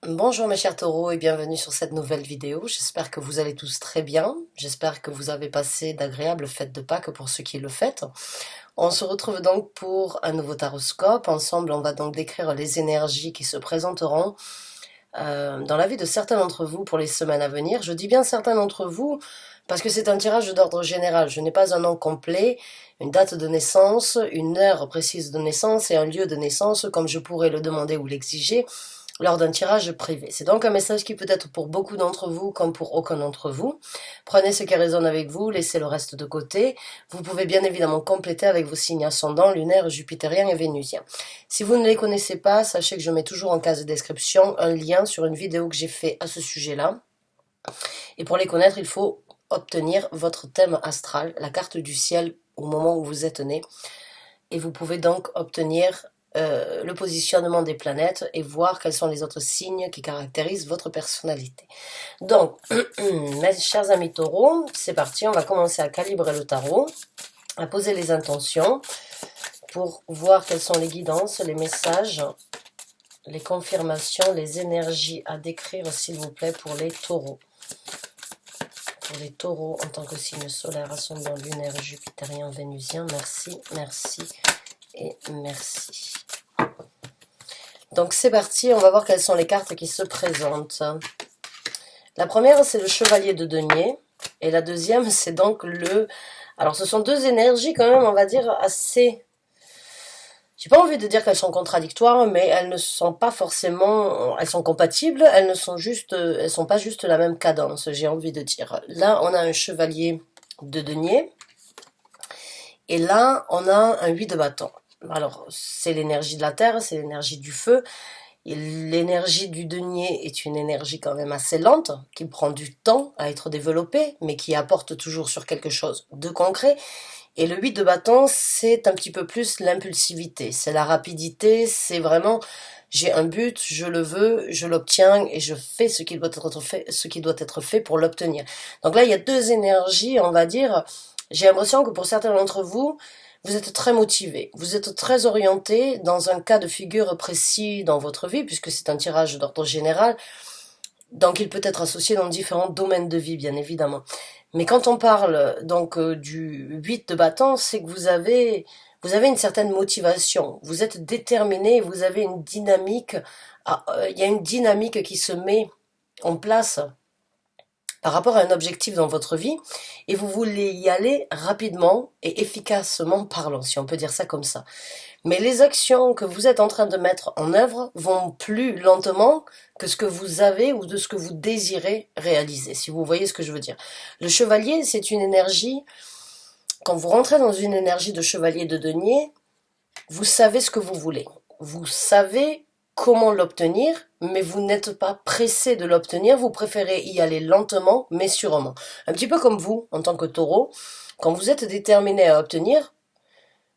Bonjour mes chers taureaux et bienvenue sur cette nouvelle vidéo. J'espère que vous allez tous très bien. J'espère que vous avez passé d'agréables fêtes de Pâques pour ceux qui le fêtent. On se retrouve donc pour un nouveau taroscope. Ensemble, on va donc décrire les énergies qui se présenteront dans la vie de certains d'entre vous pour les semaines à venir. Je dis bien certains d'entre vous parce que c'est un tirage d'ordre général. Je n'ai pas un nom complet, une date de naissance, une heure précise de naissance et un lieu de naissance comme je pourrais le demander ou l'exiger lors d'un tirage privé. C'est donc un message qui peut être pour beaucoup d'entre vous comme pour aucun d'entre vous. Prenez ce qui résonne avec vous, laissez le reste de côté. Vous pouvez bien évidemment compléter avec vos signes ascendants, lunaires, jupitériens et vénusiens. Si vous ne les connaissez pas, sachez que je mets toujours en case de description un lien sur une vidéo que j'ai fait à ce sujet-là. Et pour les connaître, il faut obtenir votre thème astral, la carte du ciel au moment où vous êtes né. Et vous pouvez donc obtenir le positionnement des planètes et voir quels sont les autres signes qui caractérisent votre personnalité. Donc, mes chers amis taureaux, c'est parti, on va commencer à calibrer le tarot, à poser les intentions pour voir quelles sont les guidances, les messages, les confirmations, les énergies à décrire s'il vous plaît pour les taureaux. Pour les taureaux en tant que signe solaire, ascendant, lunaire, jupitérien, vénusien, merci, merci et merci. Donc c'est parti, on va voir quelles sont les cartes qui se présentent. La première, c'est le chevalier de denier. Et la deuxième, c'est donc le... Alors ce sont deux énergies quand même, on va dire, assez... J'ai pas envie de dire qu'elles sont contradictoires, mais elles ne sont pas forcément... Elles sont compatibles, elles sont pas juste la même cadence, j'ai envie de dire. Là, on a un chevalier de denier. Et là, on a un 8 de bâton. Alors, c'est l'énergie de la terre, c'est l'énergie du feu. L'énergie du denier est une énergie quand même assez lente, qui prend du temps à être développée, mais qui apporte toujours sur quelque chose de concret. Et le 8 de bâton, c'est un petit peu plus l'impulsivité, c'est la rapidité, c'est vraiment, j'ai un but, je le veux, je l'obtiens et je fais ce qui doit être fait pour l'obtenir. Donc là, il y a deux énergies, on va dire. J'ai l'impression que pour certains d'entre vous, vous êtes très motivé, vous êtes très orienté dans un cas de figure précis dans votre vie, puisque c'est un tirage d'ordre général, donc il peut être associé dans différents domaines de vie, bien évidemment. Mais quand on parle donc du 8 de bâton, c'est que vous avez une certaine motivation, vous êtes déterminé, vous avez une dynamique, il y a une dynamique qui se met en place par rapport à un objectif dans votre vie, et vous voulez y aller rapidement et efficacement parlant, si on peut dire ça comme ça. Mais les actions que vous êtes en train de mettre en œuvre vont plus lentement que ce que vous avez ou de ce que vous désirez réaliser, si vous voyez ce que je veux dire. Le chevalier, c'est une énergie, quand vous rentrez dans une énergie de chevalier de denier, vous savez ce que vous voulez. Vous savez comment l'obtenir, mais vous n'êtes pas pressé de l'obtenir, vous préférez y aller lentement, mais sûrement. Un petit peu comme vous, en tant que taureau, quand vous êtes déterminé à obtenir,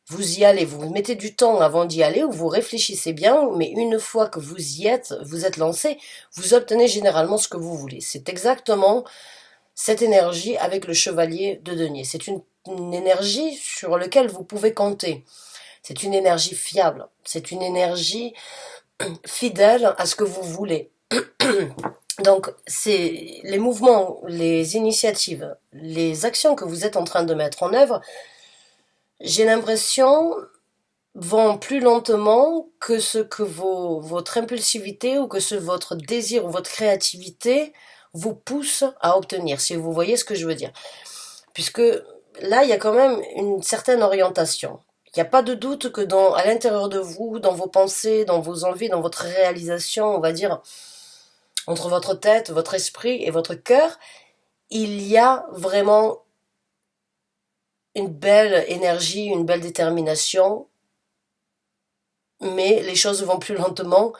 vous y allez, vous mettez du temps avant d'y aller, ou vous réfléchissez bien, mais une fois que vous êtes lancé, vous obtenez généralement ce que vous voulez. C'est exactement cette énergie avec le chevalier de denier. C'est une énergie sur laquelle vous pouvez compter. C'est une énergie fiable, c'est une énergie fidèle à ce que vous voulez. Donc, c'est les mouvements, les initiatives, les actions que vous êtes en train de mettre en œuvre, j'ai l'impression, vont plus lentement que ce que votre impulsivité ou que votre désir ou votre créativité vous pousse à obtenir, si vous voyez ce que je veux dire. Puisque là, il y a quand même une certaine orientation. Il n'y a pas de doute que à l'intérieur de vous, dans vos pensées, dans vos envies, dans votre réalisation, on va dire, entre votre tête, votre esprit et votre cœur, il y a vraiment une belle énergie, une belle détermination, mais les choses vont plus lentement.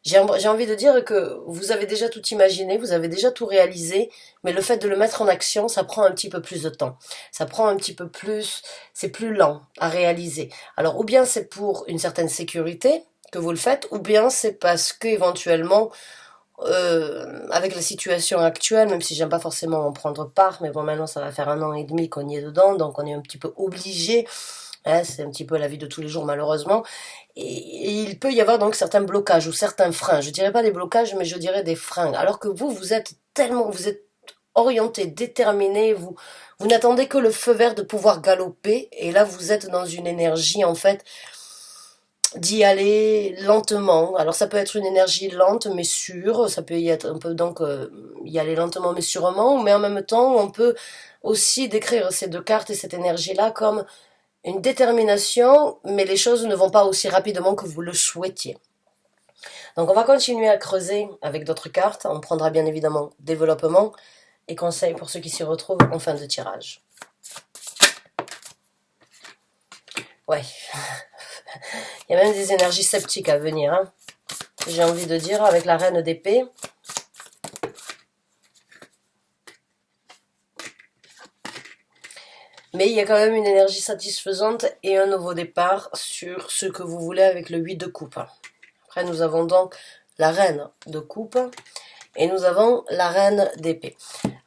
J'ai envie de dire que vous avez déjà tout imaginé, vous avez déjà tout réalisé, mais le fait de le mettre en action, ça prend un petit peu plus de temps. Ça prend un petit peu plus, c'est plus lent à réaliser. Alors, ou bien c'est pour une certaine sécurité que vous le faites, ou bien c'est parce qu'éventuellement, avec la situation actuelle, même si j'aime pas forcément en prendre part, mais bon, maintenant ça va faire 1 an et demi qu'on y est dedans, donc on est un petit peu obligé hein, c'est un petit peu la vie de tous les jours malheureusement, et il peut y avoir donc certains blocages ou certains freins, je dirais pas des blocages, mais je dirais des freins, alors que vous êtes tellement, vous êtes orienté, déterminé, vous n'attendez que le feu vert de pouvoir galoper, et là vous êtes dans une énergie en fait d'y aller lentement. Alors ça peut être une énergie lente mais sûre, ça peut y être un peu donc y aller lentement mais sûrement, mais en même temps on peut aussi décrire ces deux cartes et cette énergie-là comme une détermination, mais les choses ne vont pas aussi rapidement que vous le souhaitiez. Donc on va continuer à creuser avec d'autres cartes, on prendra bien évidemment développement et conseils pour ceux qui s'y retrouvent en fin de tirage. Ouais, il y a même des énergies sceptiques à venir, hein. J'ai envie de dire, avec la reine d'épée. Mais il y a quand même une énergie satisfaisante et un nouveau départ sur ce que vous voulez avec le 8 de coupe. Après, nous avons donc la reine de coupe et nous avons la reine d'épée.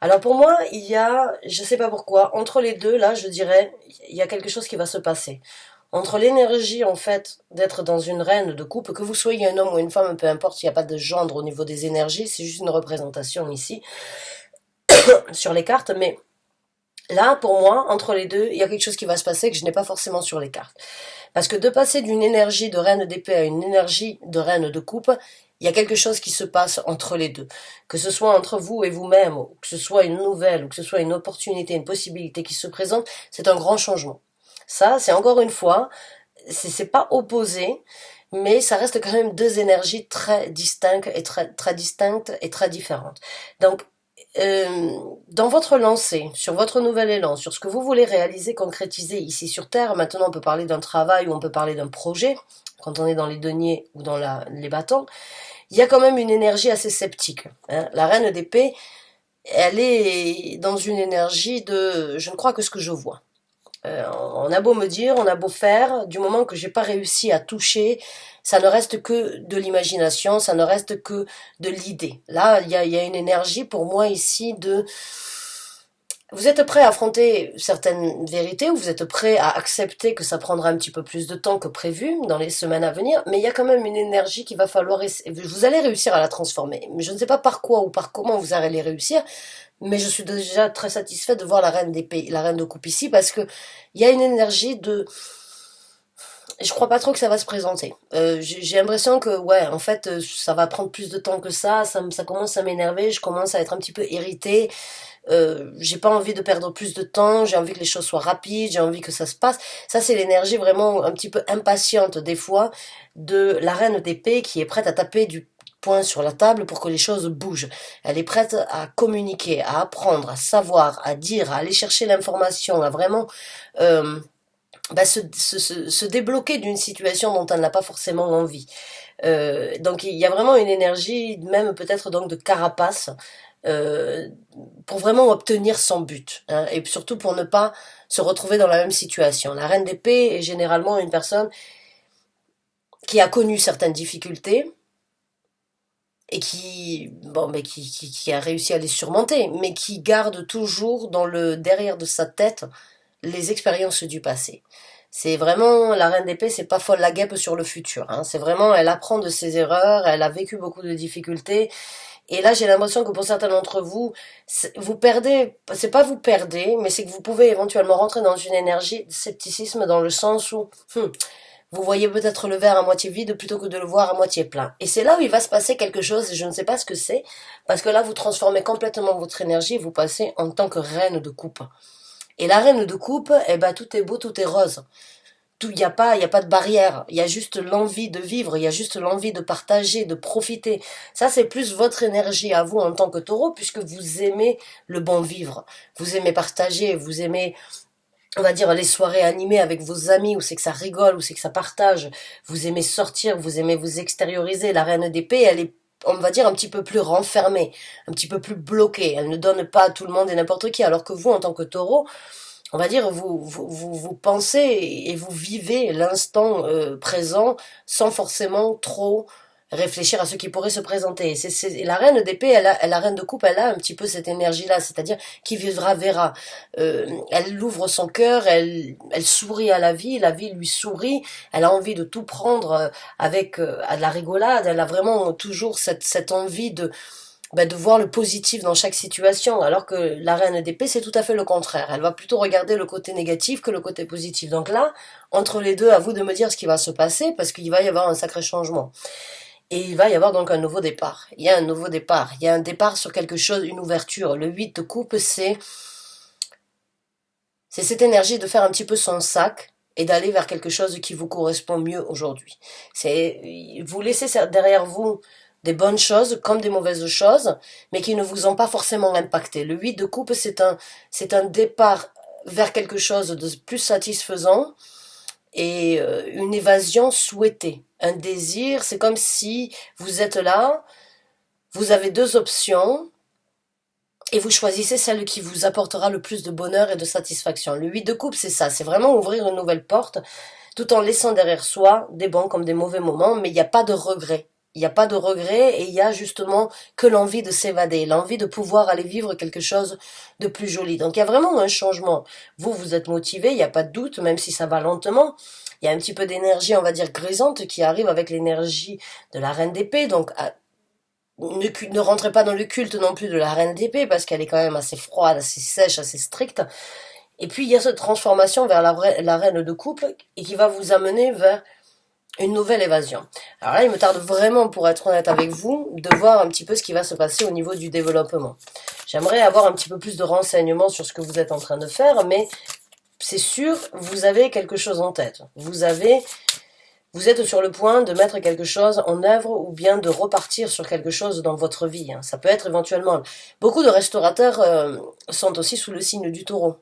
Alors pour moi, il y a, je sais pas pourquoi, entre les deux, là, je dirais, il y a quelque chose qui va se passer. Entre l'énergie, en fait, d'être dans une reine de coupe, que vous soyez un homme ou une femme, peu importe, il n'y a pas de gendre au niveau des énergies, c'est juste une représentation ici, sur les cartes, mais là, pour moi, entre les deux, il y a quelque chose qui va se passer que je n'ai pas forcément sur les cartes. Parce que de passer d'une énergie de reine d'épée à une énergie de reine de coupe, il y a quelque chose qui se passe entre les deux. Que ce soit entre vous et vous-même, ou que ce soit une nouvelle, ou que ce soit une opportunité, une possibilité qui se présente, c'est un grand changement. Ça, c'est encore une fois, c'est pas opposé, mais ça reste quand même deux énergies très distinctes et très distinctes et très différentes. Donc, dans votre lancée, sur votre nouvel élan, sur ce que vous voulez réaliser, concrétiser ici sur Terre, maintenant on peut parler d'un travail ou on peut parler d'un projet, quand on est dans les deniers ou dans les bâtons, il y a quand même une énergie assez sceptique, hein. La reine d'épée, elle est dans une énergie de « je ne crois que ce que je vois ». On a beau me dire, on a beau faire, du moment que j'ai pas réussi à toucher, ça ne reste que de l'imagination, ça ne reste que de l'idée. Là, il y a une énergie pour moi ici de... Vous êtes prêt à affronter certaines vérités, ou vous êtes prêt à accepter que ça prendra un petit peu plus de temps que prévu dans les semaines à venir, mais il y a quand même une énergie qu'il va falloir... Vous allez réussir à la transformer, mais je ne sais pas par quoi ou par comment vous allez réussir, mais je suis déjà très satisfaite de voir la reine d'épée, la reine de coupe ici, parce que il y a une énergie de... Je crois pas trop que ça va se présenter. J'ai l'impression que, ouais, en fait, ça va prendre plus de temps que ça commence à m'énerver, je commence à être un petit peu irritée, j'ai pas envie de perdre plus de temps, j'ai envie que les choses soient rapides, j'ai envie que ça se passe. Ça, c'est l'énergie vraiment un petit peu impatiente, des fois, de la reine d'épée qui est prête à taper du poing sur la table pour que les choses bougent. Elle est prête à communiquer, à apprendre, à savoir, à dire, à aller chercher l'information, à vraiment se débloquer d'une situation dont elle n'a pas forcément envie. Donc il y a vraiment une énergie, même peut-être donc de carapace, euh, pour vraiment obtenir son but, hein, et surtout pour ne pas se retrouver dans la même situation. La reine d'épée est généralement une personne qui a connu certaines difficultés, et qui, bon, mais qui a réussi à les surmonter, mais qui garde toujours dans le derrière de sa tête les expériences du passé. C'est vraiment, la reine d'épée, c'est pas folle la guêpe sur le futur, hein. C'est vraiment, elle apprend de ses erreurs, elle a vécu beaucoup de difficultés, et là j'ai l'impression que pour certains d'entre vous, vous perdez, c'est pas vous perdez, mais c'est que vous pouvez éventuellement rentrer dans une énergie de scepticisme dans le sens où, vous voyez peut-être le verre à moitié vide plutôt que de le voir à moitié plein. Et c'est là où il va se passer quelque chose, et je ne sais pas ce que c'est, parce que là vous transformez complètement votre énergie, et vous passez en tant que reine de coupe. Et la reine de coupe, eh ben, tout est beau, tout est rose. Il n'y a pas de barrière. Il y a juste l'envie de vivre, il y a juste l'envie de partager, de profiter. Ça, c'est plus votre énergie à vous en tant que taureau, puisque vous aimez le bon vivre. Vous aimez partager, vous aimez, on va dire, les soirées animées avec vos amis, où c'est que ça rigole, où c'est que ça partage. Vous aimez sortir, vous aimez vous extérioriser. La reine d'épée, elle est, on va dire, un petit peu plus renfermée, un petit peu plus bloquée. Elle ne donne pas à tout le monde et n'importe qui, alors que vous, en tant que taureau, on va dire, vous pensez et vous vivez l'instant présent sans forcément trop réfléchir à ce qui pourrait se présenter. La reine d'épée, la reine de coupe, elle a un petit peu cette énergie-là, c'est-à-dire qui vivra verra. Elle ouvre son cœur, elle sourit à la vie lui sourit, elle a envie de tout prendre avec à de la rigolade, elle a vraiment toujours cette envie de voir le positif dans chaque situation, alors que la reine d'épée, c'est tout à fait le contraire. Elle va plutôt regarder le côté négatif que le côté positif. Donc là, entre les deux, à vous de me dire ce qui va se passer, parce qu'il va y avoir un sacré changement. Et il va y avoir donc un nouveau départ. Il y a un nouveau départ. Il y a un départ sur quelque chose, une ouverture. Le 8 de coupe, c'est cette énergie de faire un petit peu son sac et d'aller vers quelque chose qui vous correspond mieux aujourd'hui. Vous laissez derrière vous des bonnes choses comme des mauvaises choses, mais qui ne vous ont pas forcément impacté. Le 8 de coupe, c'est un départ vers quelque chose de plus satisfaisant et une évasion souhaitée. Un désir, c'est comme si vous êtes là, vous avez deux options, et vous choisissez celle qui vous apportera le plus de bonheur et de satisfaction. Le 8 de coupe, c'est ça, c'est vraiment ouvrir une nouvelle porte, tout en laissant derrière soi des bons comme des mauvais moments, mais il n'y a pas de regret. Il n'y a pas de regret et il y a justement que l'envie de s'évader, l'envie de pouvoir aller vivre quelque chose de plus joli. Donc il y a vraiment un changement. Vous êtes motivé, il n'y a pas de doute, même si ça va lentement. Il y a un petit peu d'énergie, on va dire, grisante qui arrive avec l'énergie de la reine d'épée. Donc ne rentrez pas dans le culte non plus de la reine d'épée parce qu'elle est quand même assez froide, assez sèche, assez stricte. Et puis il y a cette transformation vers la reine de coupe et qui va vous amener vers une nouvelle évasion. Alors là, il me tarde vraiment, pour être honnête avec vous, de voir un petit peu ce qui va se passer au niveau du développement. J'aimerais avoir un petit peu plus de renseignements sur ce que vous êtes en train de faire, mais c'est sûr, vous avez quelque chose en tête. Vous êtes sur le point de mettre quelque chose en œuvre ou bien de repartir sur quelque chose dans votre vie. Ça peut être éventuellement... Beaucoup de restaurateurs sont aussi sous le signe du taureau,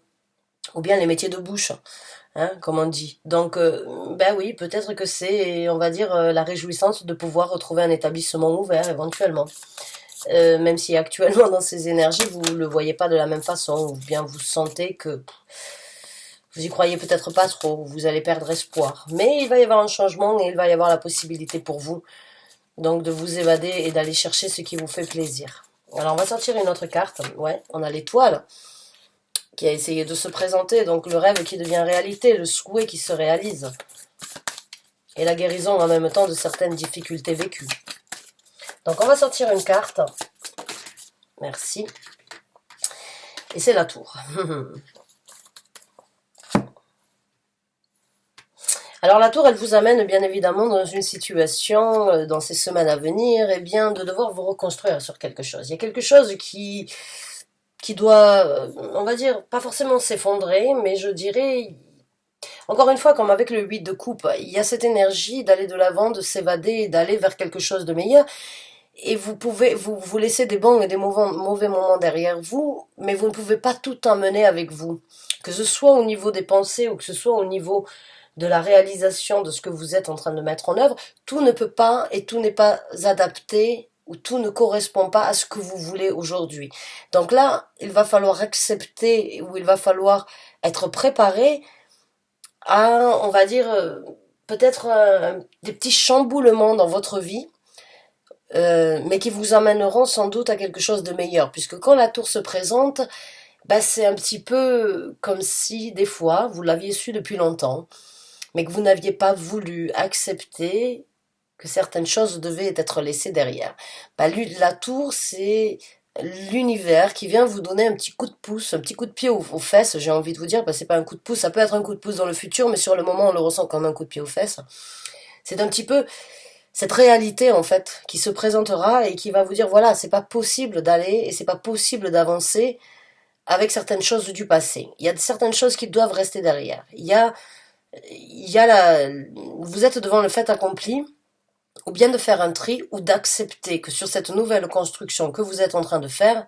ou bien les métiers de bouche. Comme on dit. Donc, ben oui, peut-être que c'est, on va dire, la réjouissance de pouvoir retrouver un établissement ouvert, éventuellement. Même si actuellement, dans ces énergies, vous ne le voyez pas de la même façon, ou bien vous sentez que vous y croyez peut-être pas trop, vous allez perdre espoir. Mais il va y avoir un changement et il va y avoir la possibilité pour vous, donc, de vous évader et d'aller chercher ce qui vous fait plaisir. Alors, on va sortir une autre carte. Ouais, on a l'étoile qui a essayé de se présenter, donc le rêve qui devient réalité, le souhait qui se réalise, et la guérison en même temps de certaines difficultés vécues. Donc on va sortir une carte, merci, et c'est la tour. Alors la tour, elle vous amène bien évidemment dans une situation, dans ces semaines à venir, et bien de devoir vous reconstruire sur quelque chose. Il y a quelque chose qui doit, on va dire, pas forcément s'effondrer, mais je dirais, encore une fois, comme avec le 8 de coupe, il y a cette énergie d'aller de l'avant, de s'évader, d'aller vers quelque chose de meilleur, et vous pouvez vous laisser des bons et des mauvais moments derrière vous, mais vous ne pouvez pas tout emmener avec vous. Que ce soit au niveau des pensées ou que ce soit au niveau de la réalisation de ce que vous êtes en train de mettre en œuvre, tout ne peut pas et tout n'est pas adapté où tout ne correspond pas à ce que vous voulez aujourd'hui. Donc là, il va falloir accepter, ou il va falloir être préparé à, on va dire, peut-être des petits chamboulements dans votre vie, mais qui vous amèneront sans doute à quelque chose de meilleur. Puisque quand la tour se présente, bah, c'est un petit peu comme si, des fois, vous l'aviez su depuis longtemps, mais que vous n'aviez pas voulu accepter que certaines choses devaient être laissées derrière. Bah, la tour, c'est l'univers qui vient vous donner un petit coup de pouce, un petit coup de pied aux fesses, j'ai envie de vous dire, bah, c'est pas un coup de pouce, ça peut être un coup de pouce dans le futur, mais sur le moment, on le ressent comme un coup de pied aux fesses. C'est un petit peu cette réalité, en fait, qui se présentera et qui va vous dire, voilà, c'est pas possible d'aller et c'est pas possible d'avancer avec certaines choses du passé. Il y a certaines choses qui doivent rester derrière. Vous êtes devant le fait accompli, ou bien de faire un tri, ou d'accepter que sur cette nouvelle construction que vous êtes en train de faire,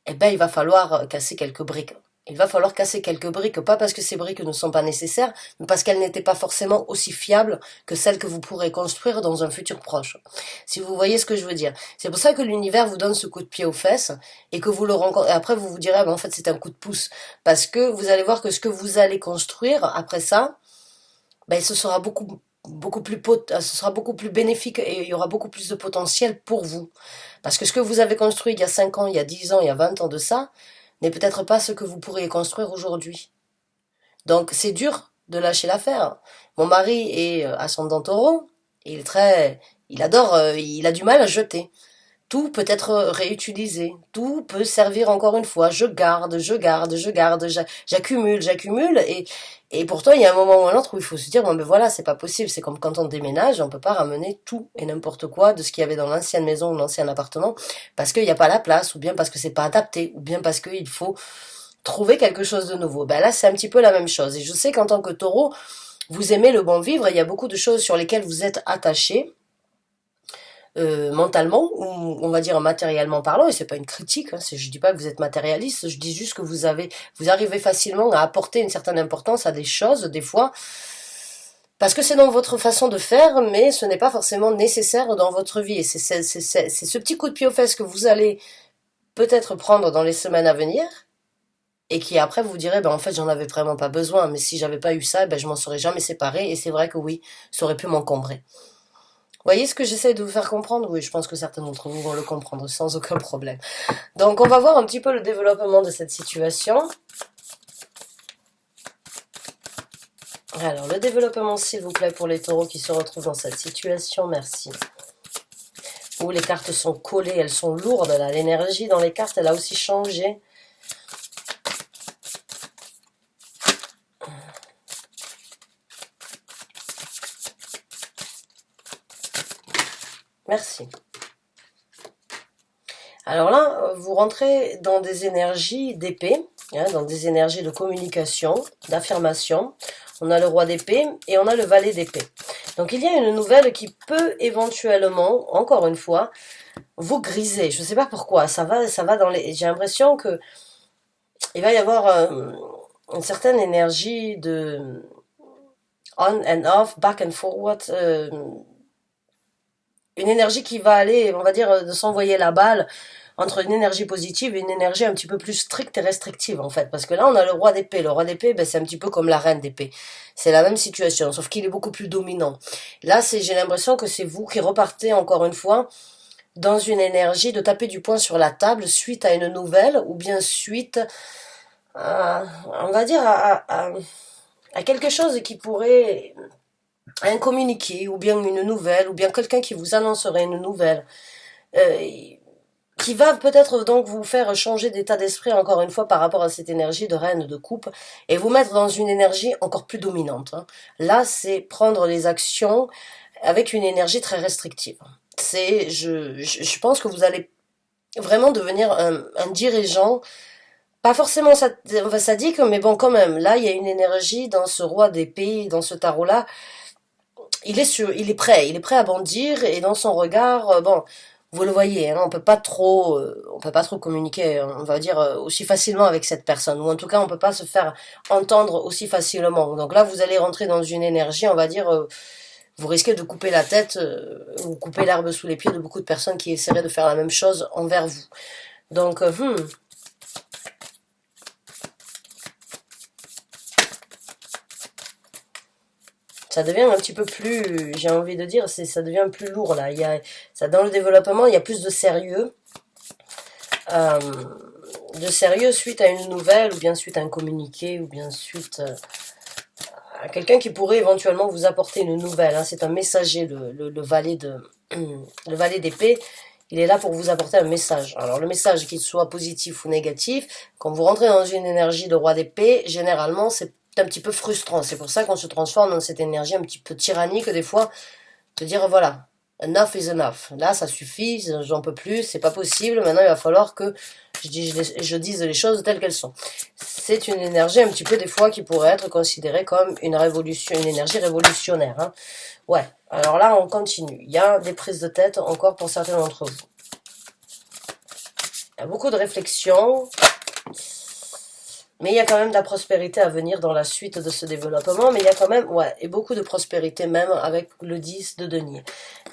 eh ben, il va falloir casser quelques briques. Il va falloir casser quelques briques, pas parce que ces briques ne sont pas nécessaires, mais parce qu'elles n'étaient pas forcément aussi fiables que celles que vous pourrez construire dans un futur proche. Si vous voyez ce que je veux dire. C'est pour ça que l'univers vous donne ce coup de pied aux fesses, et que vous le rencontrez, et après vous vous direz, ben, en fait, c'est un coup de pouce. Parce que vous allez voir que ce que vous allez construire, après ça, ben, ce sera beaucoup ce sera beaucoup plus bénéfique et il y aura beaucoup plus de potentiel pour vous. Parce que ce que vous avez construit il y a 5 ans, il y a 10 ans, il y a 20 ans de ça, n'est peut-être pas ce que vous pourriez construire aujourd'hui. Donc c'est dur de lâcher l'affaire. Mon mari est ascendant taureau, il adore, il a du mal à jeter. Tout peut être réutilisé, tout peut servir encore une fois. Je garde, j'accumule, et pourtant il y a un moment ou un autre où il faut se dire bon ben voilà, c'est pas possible. C'est comme quand on déménage, on peut pas ramener tout et n'importe quoi de ce qu'il y avait dans l'ancienne maison ou l'ancien appartement parce qu'il n'y a pas la place, ou bien parce que c'est pas adapté, ou bien parce qu'il faut trouver quelque chose de nouveau. Ben là c'est un petit peu la même chose. Et je sais qu'en tant que taureau, vous aimez le bon vivre, il y a beaucoup de choses sur lesquelles vous êtes attaché. Mentalement ou on va dire matériellement parlant, et c'est pas une critique, hein, je dis pas que vous êtes matérialiste, je dis juste que vous arrivez facilement à apporter une certaine importance à des choses des fois parce que c'est dans votre façon de faire, mais ce n'est pas forcément nécessaire dans votre vie, et c'est ce petit coup de pied aux fesses que vous allez peut-être prendre dans les semaines à venir et qui après vous direz ben en fait j'en avais vraiment pas besoin, mais si j'avais pas eu ça ben je m'en serais jamais séparée, et c'est vrai que oui, ça aurait pu m'encombrer. Vous voyez ce que j'essaie de vous faire comprendre? Oui, je pense que certains d'entre vous vont le comprendre sans aucun problème. Donc, on va voir un petit peu le développement de cette situation. Alors, le développement, s'il vous plaît, pour les taureaux qui se retrouvent dans cette situation, merci. Où les cartes sont collées, elles sont lourdes, là. L'énergie dans les cartes, elle a aussi changé. Merci. Alors là, vous rentrez dans des énergies d'épée, hein, dans des énergies de communication, d'affirmation. On a le roi d'épée et on a le valet d'épée. Donc il y a une nouvelle qui peut éventuellement, encore une fois, vous griser. Je ne sais pas pourquoi. Ça va dans les. J'ai l'impression que il va y avoir une certaine énergie de on and off, back and forward. Une énergie qui va aller, on va dire, de s'envoyer la balle entre une énergie positive et une énergie un petit peu plus stricte et restrictive, en fait. Parce que là, on a le roi d'épée. Le roi d'épée, ben, c'est un petit peu comme la reine d'épée. C'est la même situation, sauf qu'il est beaucoup plus dominant. Là, j'ai l'impression que c'est vous qui repartez, encore une fois, dans une énergie de taper du poing sur la table suite à une nouvelle, ou bien suite à, on va dire, à quelque chose qui pourrait un communiqué, ou bien une nouvelle, ou bien quelqu'un qui vous annoncerait une nouvelle, qui va peut-être donc vous faire changer d'état d'esprit encore une fois par rapport à cette énergie de reine de coupe, et vous mettre dans une énergie encore plus dominante. Hein. Là, c'est prendre les actions avec une énergie très restrictive. Je pense que vous allez vraiment devenir un dirigeant, pas forcément sadique, mais bon quand même, là il y a une énergie dans ce roi d'épée, dans ce tarot-là, il est prêt à bondir, et dans son regard, bon, vous le voyez, hein, on peut pas trop communiquer, on va dire, aussi facilement avec cette personne, ou en tout cas on peut pas se faire entendre aussi facilement. Donc là vous allez rentrer dans une énergie, on va dire, vous risquez de couper la tête, ou couper l'herbe sous les pieds de beaucoup de personnes qui essaieraient de faire la même chose envers vous. Donc, ça devient un petit peu plus, j'ai envie de dire, ça devient plus lourd là. Dans le développement, il y a plus de sérieux. Suite à une nouvelle, ou bien suite à un communiqué, ou bien suite à quelqu'un qui pourrait éventuellement vous apporter une nouvelle. Hein. C'est un messager, le valet le valet d'épée. Il est là pour vous apporter un message. Alors le message, qu'il soit positif ou négatif, quand vous rentrez dans une énergie de roi d'épée, généralement c'est un petit peu frustrant. C'est pour ça qu'on se transforme dans cette énergie un petit peu tyrannique des fois, de dire voilà, enough is enough. Là, ça suffit, j'en peux plus, c'est pas possible. Maintenant, il va falloir que je dise les choses telles qu'elles sont. C'est une énergie un petit peu des fois qui pourrait être considérée comme une énergie révolutionnaire. Hein. Ouais. Alors là, on continue. Il y a des prises de tête encore pour certains d'entre vous. Il y a beaucoup de réflexions. Mais il y a quand même de la prospérité à venir dans la suite de ce développement. Mais il y a quand même, ouais, et beaucoup de prospérité même avec le 10 de denier.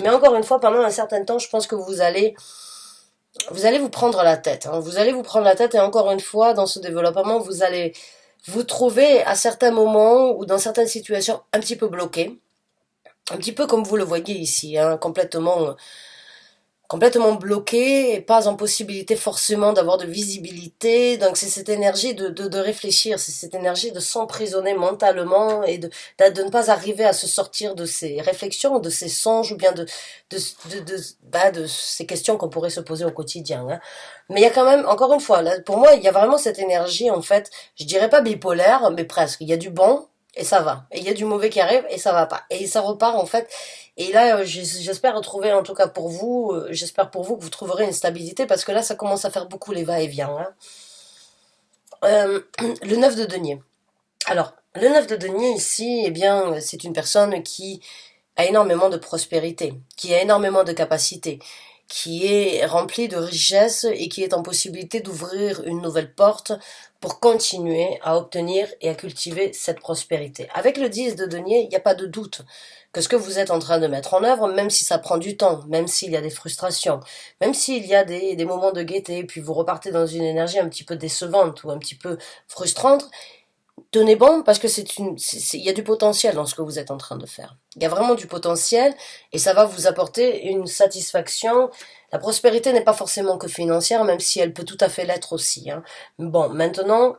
Mais encore une fois, pendant un certain temps, je pense que vous allez vous prendre la tête. Hein. Vous allez vous prendre la tête, et encore une fois, dans ce développement, vous allez vous trouver à certains moments ou dans certaines situations un petit peu bloqué. un petit peu comme vous le voyez ici, hein, complètement bloqué et pas en possibilité forcément d'avoir de visibilité. Donc c'est cette énergie de réfléchir, c'est cette énergie de s'emprisonner mentalement et de ne pas arriver à se sortir de ces réflexions, de ces songes ou bien de ces questions qu'on pourrait se poser au quotidien. Hein. Mais il y a quand même, encore une fois, là, pour moi, il y a vraiment cette énergie, en fait, je dirais pas bipolaire, mais presque. Il y a du bon, et ça va. Et il y a du mauvais qui arrive, et ça va pas. Et ça repart, en fait. Et là, j'espère retrouver, en tout cas pour vous, j'espère pour vous que vous trouverez une stabilité, parce que là, ça commence à faire beaucoup les va-et-vient. Hein. Le 9 de denier. Alors, le 9 de denier, ici, eh bien, c'est une personne qui a énormément de prospérité, qui a énormément de capacités, qui est remplie de richesses et qui est en possibilité d'ouvrir une nouvelle porte pour continuer à obtenir et à cultiver cette prospérité. Avec le 10 de denier, il n'y a pas de doute que ce que vous êtes en train de mettre en œuvre, même si ça prend du temps, même s'il y a des frustrations, même s'il y a des moments de gaieté, puis vous repartez dans une énergie un petit peu décevante ou un petit peu frustrante, tenez bon parce que il y a du potentiel dans ce que vous êtes en train de faire. Il y a vraiment du potentiel et ça va vous apporter une satisfaction. La prospérité n'est pas forcément que financière, même si elle peut tout à fait l'être aussi. Hein. Bon, maintenant,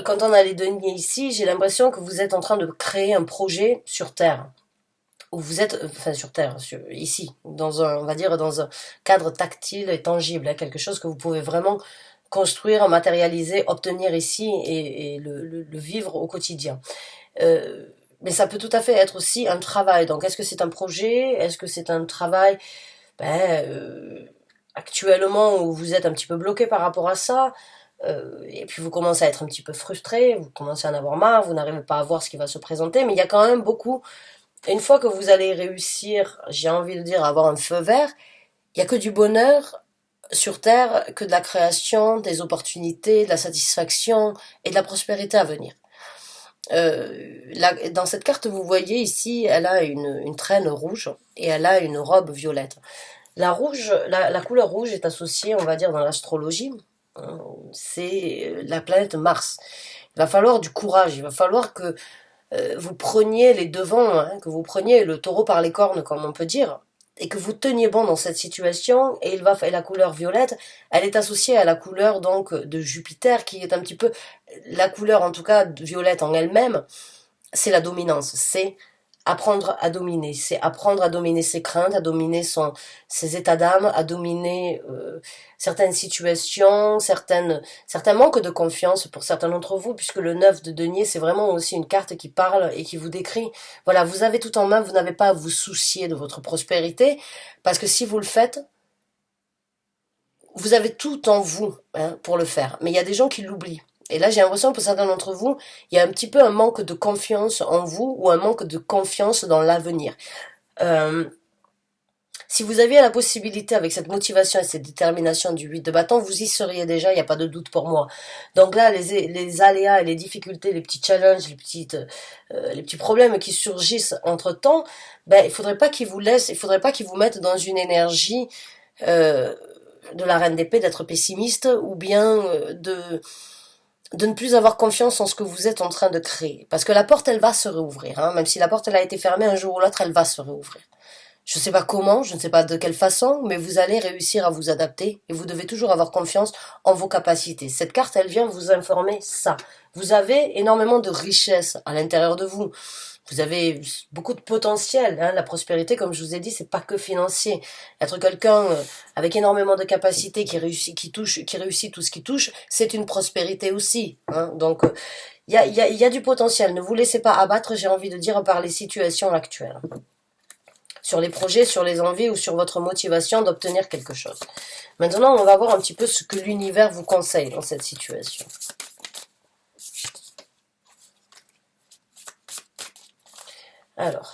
quand on a les deniers ici, j'ai l'impression que vous êtes en train de créer un projet sur Terre. Où vous êtes, enfin sur Terre, ici, on va dire dans un cadre tactile et tangible, hein, quelque chose que vous pouvez vraiment construire, matérialiser, obtenir ici et le vivre au quotidien. Mais ça peut tout à fait être aussi un travail. Donc, est-ce que c'est un projet? Est-ce que c'est un travail actuellement où vous êtes un petit peu bloqué par rapport à ça? Et puis vous commencez à être un petit peu frustré, vous commencez à en avoir marre, vous n'arrivez pas à voir ce qui va se présenter, mais il y a quand même beaucoup. Une fois que vous allez réussir, j'ai envie de dire, à avoir un feu vert, il n'y a que du bonheur sur Terre, que de la création, des opportunités, de la satisfaction et de la prospérité à venir. Dans cette carte, vous voyez ici, elle a une traîne rouge et elle a une robe violette. La couleur rouge est associée, on va dire, dans l'astrologie, hein, c'est la planète Mars. Il va falloir du courage, il va falloir que vous preniez les devants, hein, que vous preniez le taureau par les cornes, comme on peut dire, et que vous teniez bon dans cette situation, et la couleur violette, elle est associée à la couleur donc de Jupiter, qui est un petit peu la couleur en tout cas violette en elle-même, c'est la dominance, c'est apprendre à dominer, c'est apprendre à dominer ses craintes, à dominer ses états d'âme, à dominer certaines situations, certains manques de confiance pour certains d'entre vous, puisque le 9 de denier, c'est vraiment aussi une carte qui parle et qui vous décrit. Voilà, vous avez tout en main, vous n'avez pas à vous soucier de votre prospérité, parce que si vous le faites, vous avez tout en vous hein, pour le faire. Mais il y a des gens qui l'oublient. Et là, j'ai l'impression que pour certains d'entre vous, il y a un petit peu un manque de confiance en vous ou un manque de confiance dans l'avenir. Si vous aviez la possibilité, avec cette motivation et cette détermination du 8 de bâton, vous y seriez déjà, il n'y a pas de doute pour moi. Donc là, les aléas et les difficultés, les petits challenges, les petits problèmes qui surgissent entre-temps, il faudrait pas qu'ils vous laissent, il faudrait pas qu'ils vous mettent dans une énergie de la reine d'épée d'être pessimiste ou bien de ne plus avoir confiance en ce que vous êtes en train de créer. Parce que la porte, elle va se réouvrir. Hein. Même si la porte, elle a été fermée, un jour ou l'autre, elle va se réouvrir. Je ne sais pas comment, je ne sais pas de quelle façon, mais vous allez réussir à vous adapter et vous devez toujours avoir confiance en vos capacités. Cette carte, elle vient vous informer ça. Vous avez énormément de richesse à l'intérieur de vous. Vous avez beaucoup de potentiel. Hein. La prospérité, comme je vous ai dit, c'est pas que financier. Être quelqu'un avec énormément de capacités qui réussit tout ce qui touche, c'est une prospérité aussi. Hein. Donc, il y a du potentiel. Ne vous laissez pas abattre, j'ai envie de dire, par les situations actuelles. Sur les projets, sur les envies ou sur votre motivation d'obtenir quelque chose. Maintenant, on va voir un petit peu ce que l'univers vous conseille dans cette situation. Alors,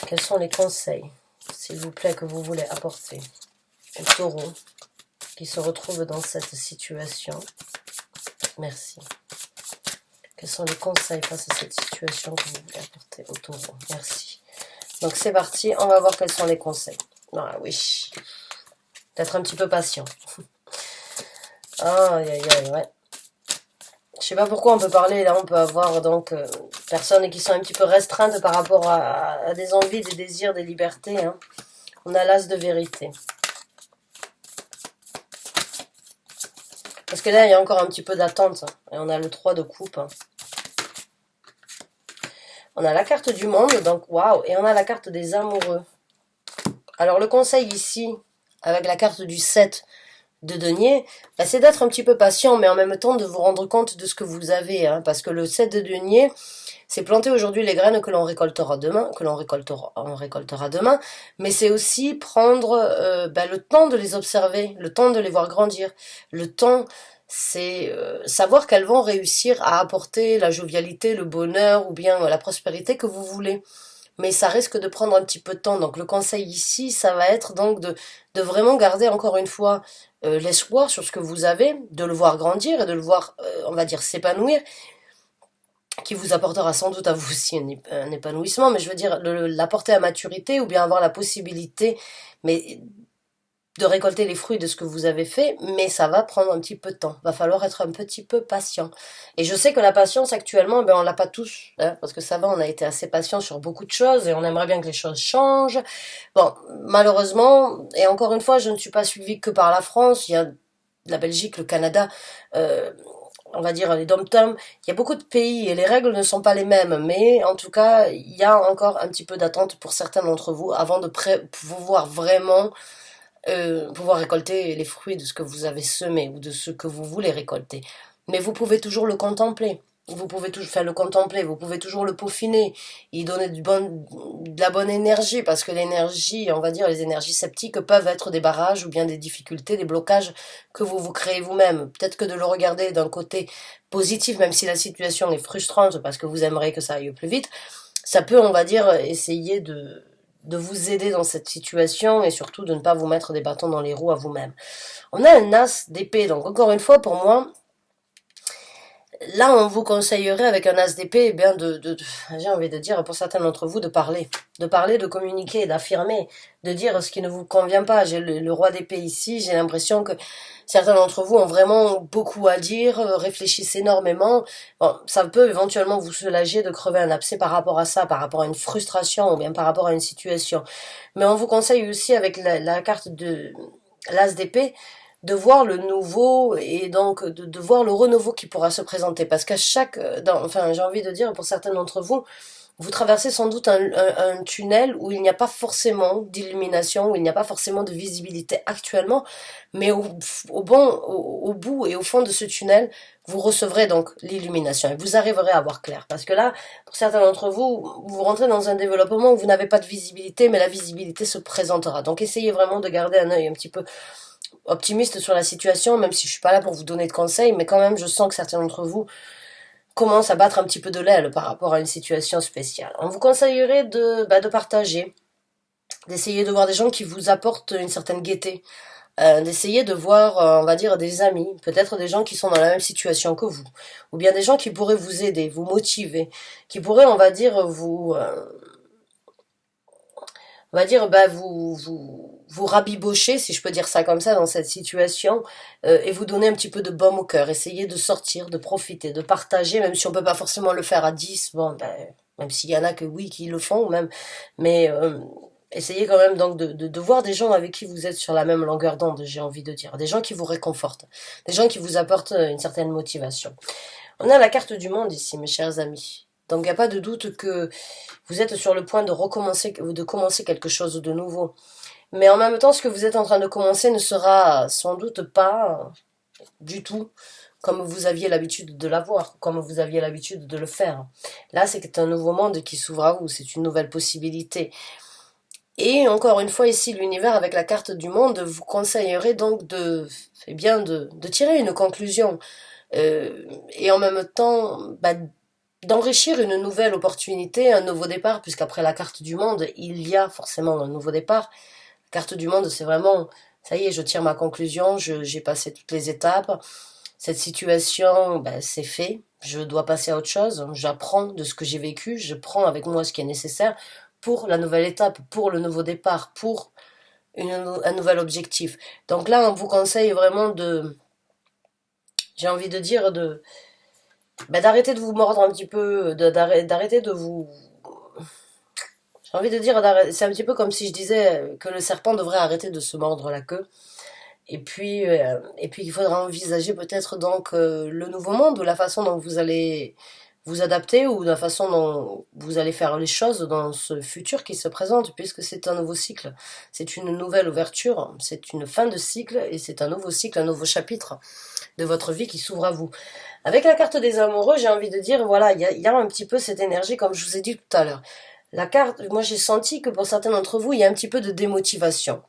quels sont les conseils, s'il vous plaît, que vous voulez apporter au taureau qui se retrouve dans cette situation? Merci. Quels sont les conseils face à cette situation que vous voulez apporter au taureau? Merci. Donc c'est parti, on va voir quels sont les conseils. Ah oui, d'être un petit peu patient. Ah, aïe, aïe, aïe, ouais. Je sais pas pourquoi on peut parler, là on peut avoir donc personnes qui sont un petit peu restreintes par rapport à des envies, des désirs, des libertés. Hein. On a l'as de vérité. Parce que là, il y a encore un petit peu d'attente. Hein. Et on a le 3 de coupe. Hein. On a la carte du monde, donc waouh. Et on a la carte des amoureux. Alors le conseil ici, avec la carte du 7 de denier, bah, c'est d'être un petit peu patient, mais en même temps de vous rendre compte de ce que vous avez. Hein, parce que le 7 de denier, c'est planter aujourd'hui les graines que l'on récoltera demain, on récoltera demain, mais c'est aussi prendre le temps de les observer, le temps de les voir grandir, le temps, c'est savoir qu'elles vont réussir à apporter la jovialité, le bonheur ou bien la prospérité que vous voulez. Mais ça risque de prendre un petit peu de temps. Donc le conseil ici, ça va être donc de vraiment garder encore une fois l'espoir sur ce que vous avez, de le voir grandir et de le voir, on va dire, s'épanouir, qui vous apportera sans doute à vous aussi un épanouissement, mais je veux dire l'apporter à maturité ou bien avoir la possibilité mais de récolter les fruits de ce que vous avez fait, mais ça va prendre un petit peu de temps. Va falloir être un petit peu patient. Et je sais que la patience actuellement, on l'a pas tous, hein, parce que ça va, on a été assez patient sur beaucoup de choses et on aimerait bien que les choses changent. Bon, malheureusement, et encore une fois, je ne suis pas suivie que par la France, il y a la Belgique, le Canada, on va dire les dom-toms, il y a beaucoup de pays et les règles ne sont pas les mêmes, mais en tout cas, il y a encore un petit peu d'attente pour certains d'entre vous avant de pouvoir vraiment pouvoir récolter les fruits de ce que vous avez semé ou de ce que vous voulez récolter. Mais vous pouvez toujours le contempler. Vous pouvez toujours faire le contempler, vous pouvez toujours le peaufiner, y donner de la bonne énergie, parce que l'énergie, on va dire, les énergies sceptiques peuvent être des barrages ou bien des difficultés, des blocages que vous vous créez vous-même. Peut-être que de le regarder d'un côté positif, même si la situation est frustrante, parce que vous aimeriez que ça aille plus vite, ça peut, on va dire, essayer de vous aider dans cette situation et surtout de ne pas vous mettre des bâtons dans les roues à vous-même. On a un as d'épée, donc encore une fois, pour moi, là, on vous conseillerait avec un as d'épée, eh bien, j'ai envie de dire, pour certains d'entre vous, de parler, de communiquer, d'affirmer, de dire ce qui ne vous convient pas. J'ai le roi d'épée ici, j'ai l'impression que certains d'entre vous ont vraiment beaucoup à dire, réfléchissent énormément. Bon, ça peut éventuellement vous soulager de crever un abcès par rapport à ça, par rapport à une frustration ou bien par rapport à une situation. Mais on vous conseille aussi avec la carte de l'as d'épée, de voir le nouveau et donc de voir le renouveau qui pourra se présenter. Parce qu'à chaque, enfin j'ai envie de dire pour certains d'entre vous, vous traversez sans doute un tunnel où il n'y a pas forcément d'illumination, où il n'y a pas forcément de visibilité actuellement, mais au bout et au fond de ce tunnel, vous recevrez donc l'illumination et vous arriverez à voir clair. Parce que là, pour certains d'entre vous, vous rentrez dans un développement où vous n'avez pas de visibilité, mais la visibilité se présentera. Donc essayez vraiment de garder un œil un petit peu optimiste sur la situation, même si je suis pas là pour vous donner de conseils, mais quand même je sens que certains d'entre vous commencent à battre un petit peu de l'aile par rapport à une situation spéciale. On vous conseillerait de partager, d'essayer de voir des gens qui vous apportent une certaine gaieté, d'essayer de voir, on va dire, des amis, peut-être des gens qui sont dans la même situation que vous, ou bien des gens qui pourraient vous aider, vous motiver, qui pourraient, on va dire, vous rabibocher, si je peux dire ça comme ça, dans cette situation, et vous donner un petit peu de baume au cœur. Essayez de sortir, de profiter, de partager, même si on peut pas forcément le faire à 10, même s'il y en a que oui, qui le font, même, mais essayez quand même donc de voir des gens avec qui vous êtes sur la même longueur d'onde, j'ai envie de dire. Des gens qui vous réconfortent, des gens qui vous apportent une certaine motivation. On a la carte du monde ici, mes chers amis. Donc il n'y a pas de doute que vous êtes sur le point de commencer quelque chose de nouveau. Mais en même temps, ce que vous êtes en train de commencer ne sera sans doute pas du tout comme vous aviez l'habitude de l'avoir, comme vous aviez l'habitude de le faire. Là, c'est un nouveau monde qui s'ouvre à vous, c'est une nouvelle possibilité. Et encore une fois, ici, l'univers, avec la carte du monde, vous conseillerait donc de tirer une conclusion. Et en même temps, d'enrichir une nouvelle opportunité, un nouveau départ, puisqu'après la carte du monde, il y a forcément un nouveau départ. La carte du monde, c'est vraiment, ça y est, je tire ma conclusion, j'ai passé toutes les étapes, cette situation, c'est fait, je dois passer à autre chose, j'apprends de ce que j'ai vécu, je prends avec moi ce qui est nécessaire pour la nouvelle étape, pour le nouveau départ, pour un nouvel objectif. Donc là, on vous conseille vraiment j'ai envie de dire, ben, d'arrêter de vous mordre un petit peu, d'arrêter de vous... J'ai envie de dire, c'est un petit peu comme si je disais que le serpent devrait arrêter de se mordre la queue. Et puis il faudra envisager peut-être donc le nouveau monde ou la façon dont vous allez vous adapter ou la façon dont vous allez faire les choses dans ce futur qui se présente puisque c'est un nouveau cycle. C'est une nouvelle ouverture, c'est une fin de cycle et c'est un nouveau cycle, un nouveau chapitre de votre vie qui s'ouvre à vous. Avec la carte des amoureux, j'ai envie de dire, voilà, il y a un petit peu cette énergie comme je vous ai dit tout à l'heure. La carte, moi j'ai senti que pour certains d'entre vous, il y a un petit peu de démotivation,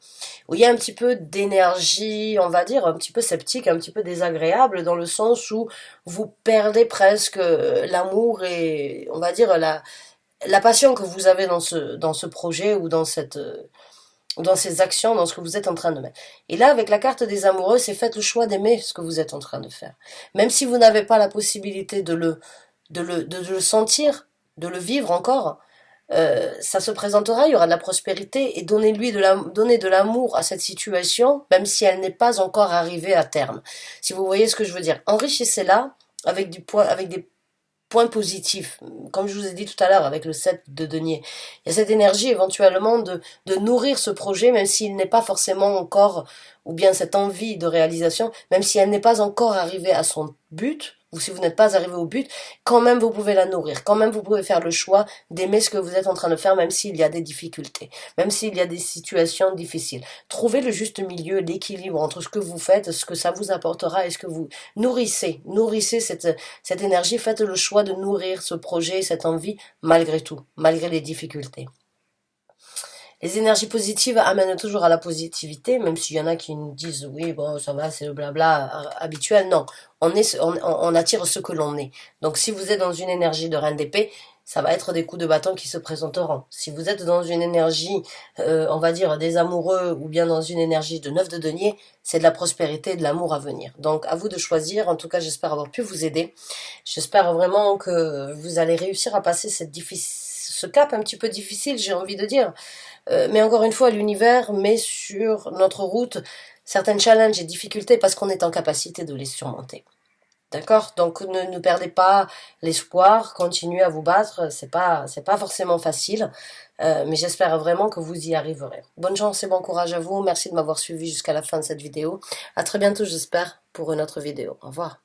où il y a un petit peu d'énergie, on va dire, un petit peu sceptique, un petit peu désagréable, dans le sens où vous perdez presque l'amour et, on va dire, la passion que vous avez dans ce projet ou dans ces actions, dans ce que vous êtes en train de mettre. Et là, avec la carte des amoureux, c'est faites le choix d'aimer ce que vous êtes en train de faire. Même si vous n'avez pas la possibilité de le sentir, de le vivre encore, ça se présentera, il y aura de la prospérité et donnez de l'amour à cette situation, même si elle n'est pas encore arrivée à terme. Si vous voyez ce que je veux dire, enrichissez-la avec des points positifs. Comme je vous ai dit tout à l'heure avec le 7 de denier, il y a cette énergie éventuellement de nourrir ce projet, même s'il n'est pas forcément encore, ou bien cette envie de réalisation, même si elle n'est pas encore arrivée à son but, ou si vous n'êtes pas arrivé au but, quand même vous pouvez la nourrir, quand même vous pouvez faire le choix d'aimer ce que vous êtes en train de faire, même s'il y a des difficultés, même s'il y a des situations difficiles. Trouvez le juste milieu, l'équilibre entre ce que vous faites, ce que ça vous apportera et ce que vous nourrissez cette énergie, faites le choix de nourrir ce projet, cette envie, malgré tout, malgré les difficultés. Les énergies positives amènent toujours à la positivité, même s'il y en a qui nous disent oui, bon, ça va, c'est le blabla habituel. Non, on attire ce que l'on est. Donc si vous êtes dans une énergie de reine d'épée, ça va être des coups de bâton qui se présenteront. Si vous êtes dans une énergie, on va dire, des amoureux ou bien dans une énergie de neuf de denier, c'est de la prospérité et de l'amour à venir. Donc à vous de choisir. En tout cas, j'espère avoir pu vous aider. J'espère vraiment que vous allez réussir à passer ce cap un petit peu difficile, j'ai envie de dire. Mais encore une fois, l'univers met sur notre route certains challenges et difficultés parce qu'on est en capacité de les surmonter. D'accord? Donc ne perdez pas l'espoir, continuez à vous battre, c'est pas forcément facile, mais j'espère vraiment que vous y arriverez. Bonne chance et bon courage à vous, merci de m'avoir suivi jusqu'à la fin de cette vidéo. À très bientôt j'espère pour une autre vidéo. Au revoir.